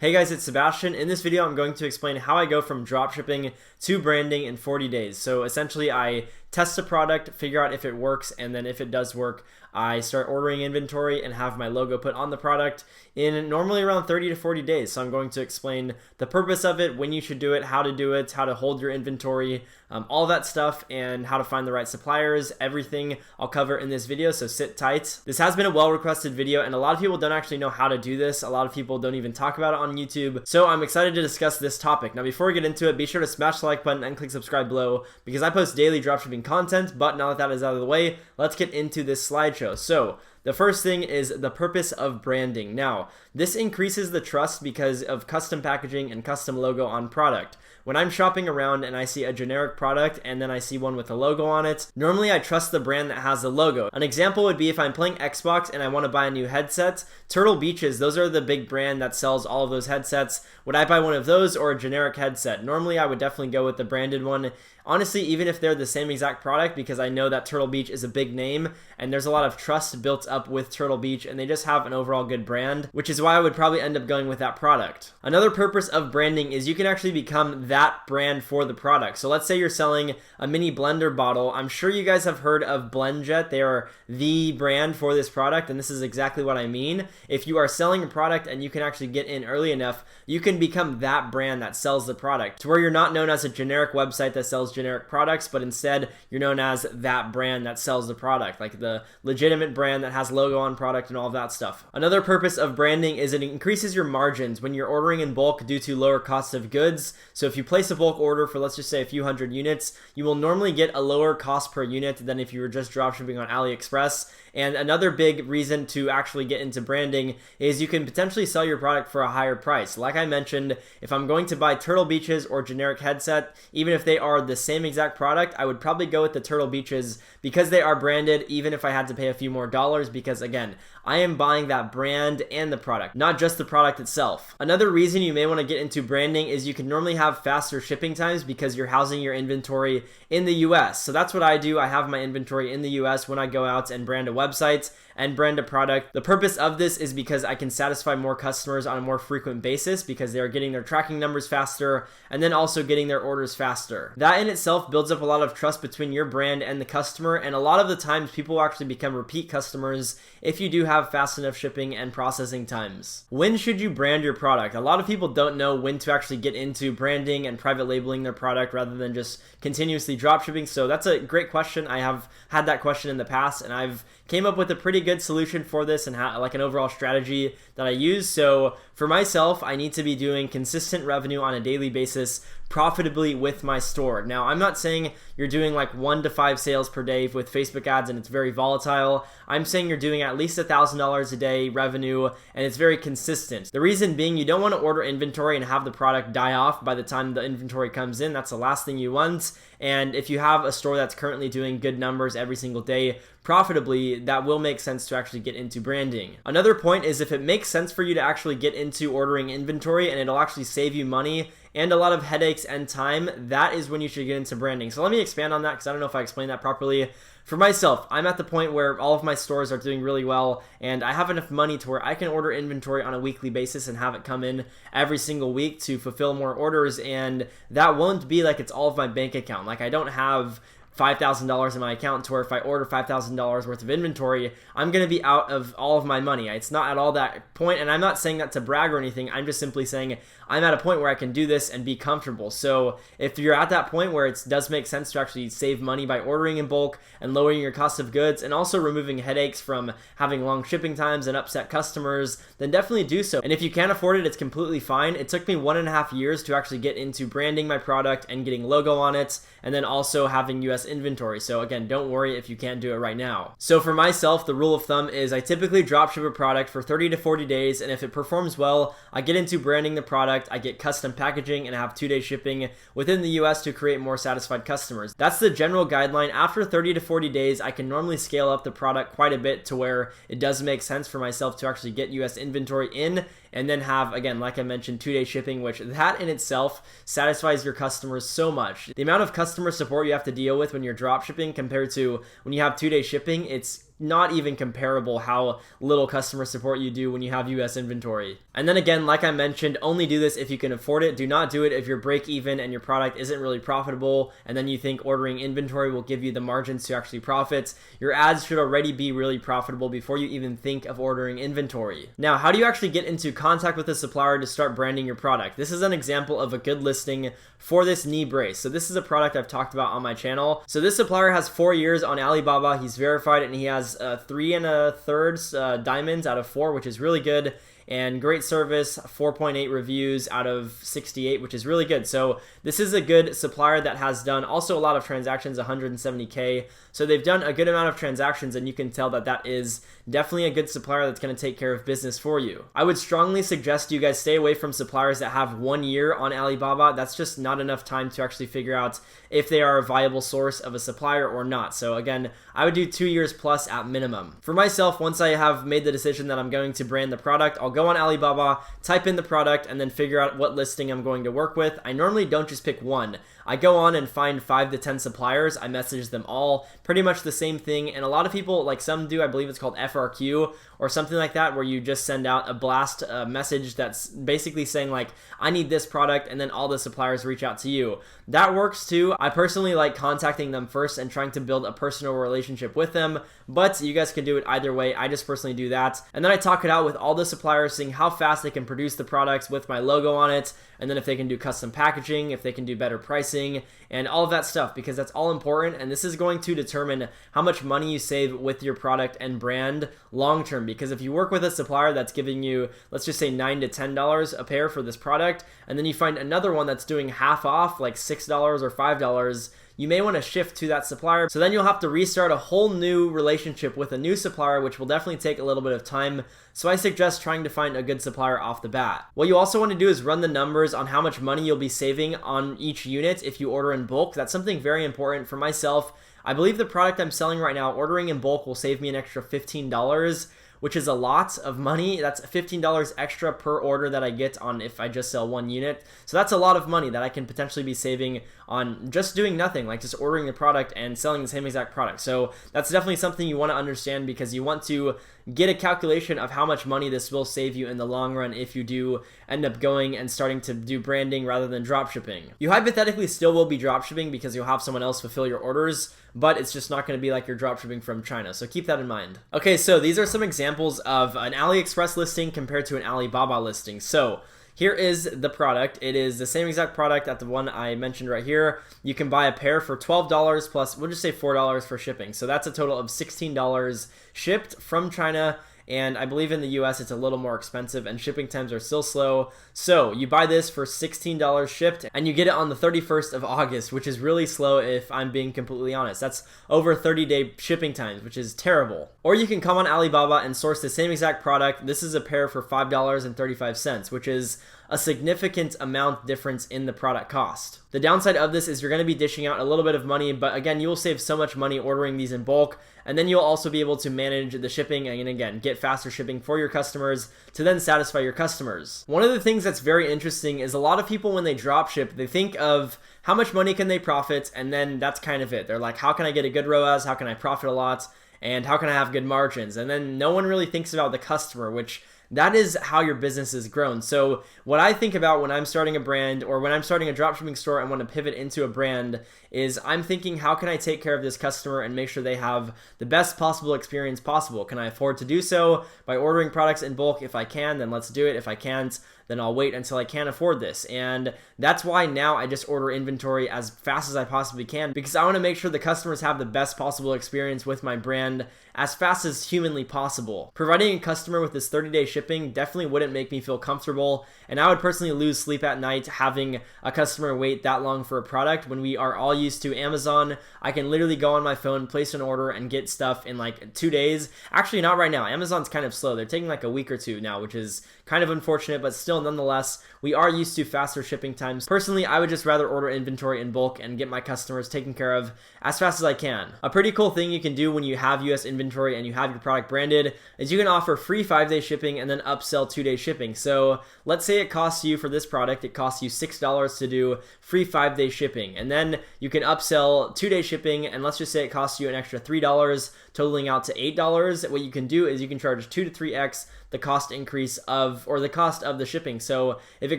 Hey guys, it's Sebastian. In this video, I'm going to explain how I go from dropshipping to branding in 40 days. So essentially, I test a product, figure out if it works, and then if it does work, I start ordering inventory and have my logo put on the product in normally around 30 to 40 days. So I'm going to explain the purpose of it, when you should do it, how to hold your inventory, all that stuff, and how to find the right suppliers. Everything I'll cover in this video, so sit tight. This has been a well-requested video, and a lot of people don't actually know how to do this. A lot of people don't even talk about it on YouTube. So I'm excited to discuss this topic. Now, before we get into it, be sure to smash the like button and click subscribe below because I post daily dropshipping content. But now that is out of the way, let's get into this slideshow. So the first thing is the purpose of branding. Now, this increases the trust because of custom packaging and custom logo on product. When I'm shopping around and I see a generic product and then I see one with a logo on it, normally I trust the brand that has the logo. An example would be if I'm playing Xbox and I want to buy a new headset, Turtle Beaches, those are the big brand that sells all of those headsets. Would I buy one of those or a generic headset? Normally I would definitely go with the branded one. Honestly, even if they're the same exact product, because I know that Turtle Beach is a big name and there's a lot of trust built up with Turtle Beach and they just have an overall good brand, which is why I would probably end up going with that product. Another purpose of branding is you can actually become that brand for the product. So let's say you're selling a mini blender bottle. I'm sure you guys have heard of BlendJet. They are the brand for this product, and this is exactly what I mean. If you are selling a product and you can actually get in early enough, you can become that brand that sells the product to where you're not known as a generic website that sells generic products, but instead you're known as that brand that sells the product, like the legitimate brand that has logo on product and all of that stuff. Another purpose of branding is it increases your margins when you're ordering in bulk due to lower cost of goods. So if you place a bulk order for, let's just say, a few hundred units, you will normally get a lower cost per unit than if you were just dropshipping on Aliexpress. And another big reason to actually get into branding is you can potentially sell your product for a higher price. Like I mentioned, if I'm going to buy Turtle Beaches or generic headset, even if they are the same exact product, I would probably go with the Turtle Beaches because they are branded, even if I had to pay a few more dollars, because again, I am buying that brand and the product, not just the product itself. Another reason you may want to get into branding is you can normally have faster shipping times because you're housing your inventory in the US. So that's what I do. I have my inventory in the US when I go out and brand a website and brand a product. The purpose of this is because I can satisfy more customers on a more frequent basis because they are getting their tracking numbers faster and then also getting their orders faster. That in itself builds up a lot of trust between your brand and the customer, and a lot of the times people actually become repeat customers if you do have fast enough shipping and processing times. When should you brand your product? A lot of people don't know when to actually get into branding and private labeling their product rather than just continuously dropshipping. So that's a great question. I have had that question in the past and I've came up with a pretty good solution for this and like an overall strategy that I use. So for myself, I need to be doing consistent revenue on a daily basis profitably with my store. Now, I'm not saying you're doing like 1 to 5 sales per day with Facebook ads and it's very volatile. I'm saying you're doing at least $1,000 a day revenue and it's very consistent. The reason being, you don't want to order inventory and have the product die off by the time the inventory comes in. That's the last thing you want. And if you have a store that's currently doing good numbers every single day profitably, that will make sense to actually get into branding. Another point is if it makes sense for you to actually get into ordering inventory and it'll actually save you money and a lot of headaches and time, that is when you should get into branding. So let me expand on that because I don't know if I explained that properly. For myself, I'm at the point where all of my stores are doing really well and I have enough money to where I can order inventory on a weekly basis and have it come in every single week to fulfill more orders, and that won't be like it's all of my bank account. Like I don't have $5,000 in my account to where if I order $5,000 worth of inventory, I'm going to be out of all of my money. It's not at all that point, and I'm not saying that to brag or anything. I'm just simply saying I'm at a point where I can do this and be comfortable. So if you're at that point where it does make sense to actually save money by ordering in bulk and lowering your cost of goods and also removing headaches from having long shipping times and upset customers, then definitely do so. And if you can't afford it, it's completely fine. It took me 1.5 years to actually get into branding my product and getting logo on it, and then also having US inventory. So again, don't worry if you can't do it right now. So for myself, the rule of thumb is I typically dropship a product for 30 to 40 days, and if it performs well, I get into branding the product, I get custom packaging, and I have 2-day shipping within the US to create more satisfied customers. That's the general guideline. After 30 to 40 days, I can normally scale up the product quite a bit to where it does make sense for myself to actually get US inventory in and then have, again, like I mentioned, 2-day shipping, which that in itself satisfies your customers so much. The amount of customer support you have to deal with when you're drop shipping compared to when you have 2-day shipping, it's not even comparable how little customer support you do when you have US inventory. And then again, like I mentioned, only do this if you can afford it. Do not do it if you're break even and your product isn't really profitable, and then you think ordering inventory will give you the margins to actually profit. Your ads should already be really profitable before you even think of ordering inventory. Now, how do you actually get into contact with a supplier to start branding your product? This is an example of a good listing for this knee brace. So this is a product I've talked about on my channel. So this supplier has 4 years on Alibaba. He's verified and he has 3 1/3 diamonds out of 4, which is really good. And great service, 4.8 reviews out of 68, which is really good. So this is a good supplier that has done also a lot of transactions, 170K. So they've done a good amount of transactions, and you can tell that that is definitely a good supplier that's going to take care of business for you. I would strongly suggest you guys stay away from suppliers that have 1 year on Alibaba. That's just not enough time to actually figure out if they are a viable source of a supplier or not. So again, I would do 2 years plus at minimum. For myself, once I have made the decision that I'm going to brand the product, I'll go on Alibaba, type in the product, and then figure out what listing I'm going to work with. I normally don't just pick one. I go on and find 5 to 10 suppliers. I message them all, pretty much the same thing. And a lot of people, like some do, I believe it's called FRQ or something like that, where you just send out a blast message that's basically saying like, I need this product, and then all the suppliers reach out to you. That works too. I personally like contacting them first and trying to build a personal relationship with them, but you guys can do it either way. I just personally do that. And then I talk it out with all the suppliers, seeing how fast they can produce the products with my logo on it, and then if they can do custom packaging, if they can do better pricing, and all of that stuff, because that's all important. And this is going to determine how much money you save with your product and brand long term. Because if you work with a supplier that's giving you, let's just say $9 to $10 a pair for this product, and then you find another one that's doing half off, like $6 or $5, you may want to shift to that supplier. So then you'll have to restart a whole new relationship with a new supplier, which will definitely take a little bit of time. So I suggest trying to find a good supplier off the bat. What you also want to do is run the numbers on how much money you'll be saving on each unit if you order in bulk. That's something very important for myself. I believe the product I'm selling right now, ordering in bulk, will save me an extra $15, which is a lot of money. That's $15 extra per order that I get on if I just sell 1 unit. So that's a lot of money that I can potentially be saving on just doing nothing, like just ordering the product and selling the same exact product. So that's definitely something you want to understand, because you want to get a calculation of how much money this will save you in the long run if you do end up going and starting to do branding rather than dropshipping. You hypothetically still will be dropshipping because you'll have someone else fulfill your orders, but it's just not going to be like you're dropshipping from China. So keep that in mind. Okay, so these are some examples of an Aliexpress listing compared to an Alibaba listing. So here is the product. It is the same exact product at the one I mentioned right here. You can buy a pair for $12 plus, we'll just say $4 for shipping. So that's a total of $16 shipped from China. And I believe in the US it's a little more expensive and shipping times are still slow. So you buy this for $16 shipped and you get it on the 31st of August, which is really slow if I'm being completely honest. That's over 30-day shipping times, which is terrible. Or you can come on Alibaba and source the same exact product. This is a pair for $5.35, which is a significant amount difference in the product cost. The downside of this is you're going to be dishing out a little bit of money, but again, you will save so much money ordering these in bulk, and then you'll also be able to manage the shipping and again, get faster shipping for your customers to then satisfy your customers. One of the things that's very interesting is a lot of people, when they drop ship, they think of how much money can they profit, and then that's kind of it. They're like, how can I get a good ROAS? How can I profit a lot? And how can I have good margins? And then no one really thinks about the customer, which that is how your business has grown. So what I think about when I'm starting a brand or when I'm starting a dropshipping store and want to pivot into a brand is I'm thinking, how can I take care of this customer and make sure they have the best possible experience possible? Can I afford to do so by ordering products in bulk? If I can, then let's do it. If I can't, then I'll wait until I can afford this. And that's why now I just order inventory as fast as I possibly can, because I want to make sure the customers have the best possible experience with my brand as fast as humanly possible. Providing a customer with this 30-day shipping definitely wouldn't make me feel comfortable, and I would personally lose sleep at night having a customer wait that long for a product when we are all used to Amazon. I can literally go on my phone, place an order, and get stuff in like 2 days. Actually, not right now. Amazon's kind of slow. They're taking like a week or two now, which is kind of unfortunate, but still nonetheless, we are used to faster shipping times. Personally, I would just rather order inventory in bulk and get my customers taken care of as fast as I can. A pretty cool thing you can do when you have US inventory and you have your product branded is you can offer free 5-day shipping and then upsell 2-day shipping. So let's say it costs you, for this product, it costs you $6 to do free 5-day shipping, and then you can upsell 2-day shipping, and let's just say it costs you an extra $3, totaling out to $8. What you can do is you can charge 2 to 3x the cost increase of, or the cost of the shipping. So if it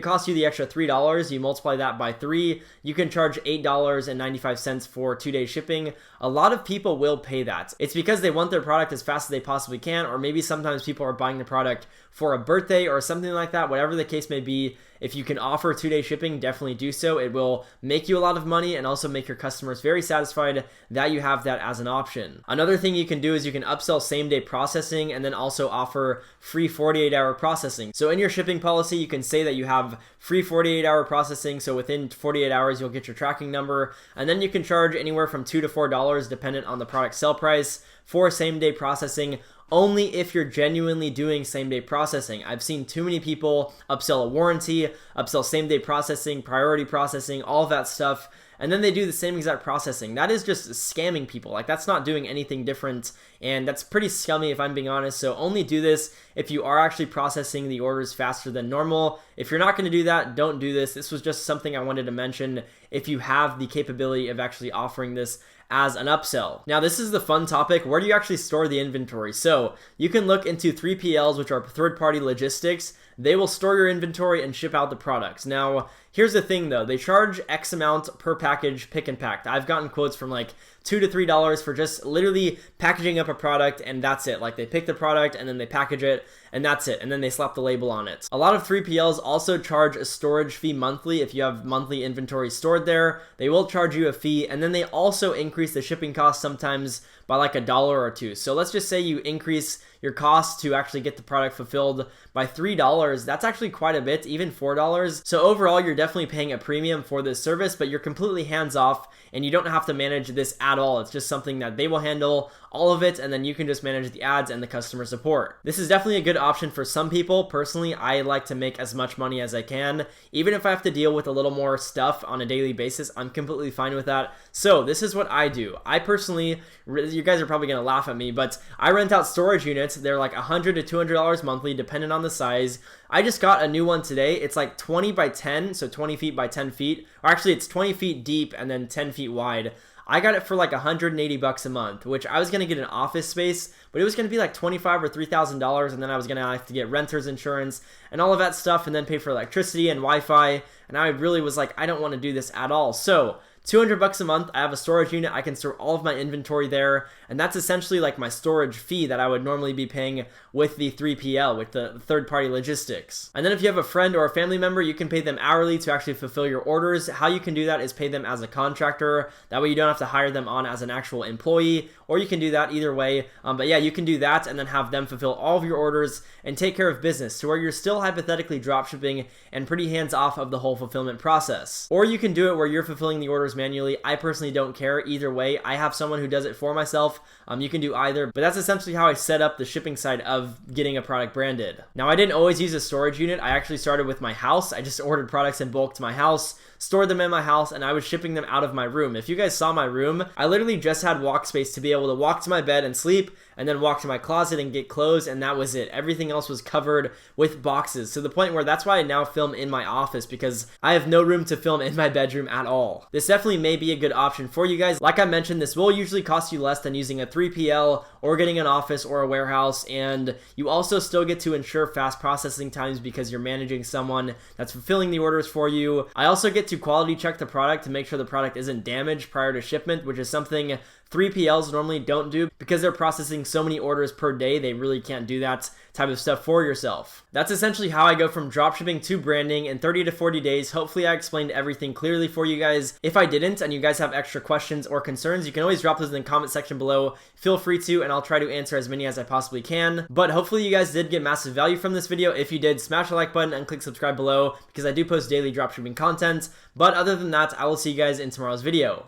costs you the extra $3, you multiply that by 3, you can charge $8.95 for 2-day shipping. A lot of people will pay that. It's because they want their product as fast as they possibly can, or maybe sometimes people are buying the product for a birthday or something like that. Whatever the case may be, if you can offer 2-day shipping, definitely do so. It will make you a lot of money and also make your customers very satisfied that you have that as an option. Another thing you can do is you can upsell same-day processing and then also offer free 48-hour processing. So in your shipping policy, you can say that you have free 48-hour processing. So within 48 hours, you'll get your tracking number, and then you can charge anywhere from $2 to $4 dependent on the product sell price for same-day processing, only if you're genuinely doing same-day processing. I've seen too many people upsell a warranty, upsell same-day processing, priority processing, all of that stuff, and then they do the same exact processing. That is just scamming people. Like, that's not doing anything different, and that's pretty scummy if I'm being honest. So only do this if you are actually processing the orders faster than normal. If you're not going to do that, don't do this. This was just something I wanted to mention if you have the capability of actually offering this as an upsell. Now, this is the fun topic. Where do you actually store the inventory? So you can look into 3PLs, which are third-party logistics. They will store your inventory and ship out the products. Now, here's the thing though. They charge X amount per package pick and pack. I've gotten quotes from like $2 to $3 for just literally packaging up a product, and that's it. Like, they pick the product and then they package it, and that's it. And then they slap the label on it. A lot of 3PLs also charge a storage fee monthly. If you have monthly inventory stored there, they will charge you a fee, and then they also increase the shipping cost sometimes by like $1 or $2. So let's just say you increase your cost to actually get the product fulfilled by $3. That's actually quite a bit, even $4. So overall, you're definitely paying a premium for this service, but you're completely hands off and you don't have to manage this at all. It's just something that they will handle all of it, and then you can just manage the ads and the customer support. This is definitely a good option for some people. Personally, I like to make as much money as I can. Even if I have to deal with a little more stuff on a daily basis, I'm completely fine with that. So this is what I do. I personally, you guys are probably going to laugh at me, but I rent out storage units. They're like $100 to $200 monthly, depending on the size. I just got a new one today. It's like 20 by 10, so 20 feet by 10 feet. Or actually, it's 20 feet deep and then 10 feet wide. I got it for like $180 a month, which I was going to get an office space, but it was going to be like $2,500 or $3,000, and then I was going to have to get renter's insurance and all of that stuff, and then pay for electricity and Wi-Fi, and I really was like, I don't want to do this at all. So $200 a month, I have a storage unit, I can store all of my inventory there, and that's essentially like my storage fee that I would normally be paying with the 3PL, with the third-party logistics. And then if you have a friend or a family member, you can pay them hourly to actually fulfill your orders. How you can do that is pay them as a contractor. That way you don't have to hire them on as an actual employee, or you can do that either way. But yeah, you can do that and then have them fulfill all of your orders and take care of business to where you're still hypothetically dropshipping and pretty hands off of the whole fulfillment process. Or you can do it where you're fulfilling the orders manually. I personally don't care either way. I have someone who does it for myself. You can do either, but that's essentially how I set up the shipping side of getting a product branded. Now, I didn't always use a storage unit. I actually started with my house. I just ordered products in bulk to my house, stored them in my house, and I was shipping them out of my room. If you guys saw my room, I literally just had walk space to be able to walk to my bed and sleep, and then walk to my closet and get clothes, and that was it. Everything else was covered with boxes, to the point where that's why I now film in my office, because I have no room to film in my bedroom at all. This definitely may be a good option for you guys. Like I mentioned, this will usually cost you less than using a 3PL or getting an office or a warehouse, and you also still get to ensure fast processing times because you're managing someone that's fulfilling the orders for you. I also get to quality check the product to make sure the product isn't damaged prior to shipment, which is something 3PLs normally don't do because they're processing so many orders per day. They really can't do that type of stuff for yourself. That's essentially how I go from dropshipping to branding in 30 to 40 days. Hopefully I explained everything clearly for you guys. If I didn't and you guys have extra questions or concerns, you can always drop those in the comment section below. Feel free to, and I'll try to answer as many as I possibly can. But hopefully you guys did get massive value from this video. If you did, smash the like button and click subscribe below because I do post daily dropshipping content. But other than that, I will see you guys in tomorrow's video.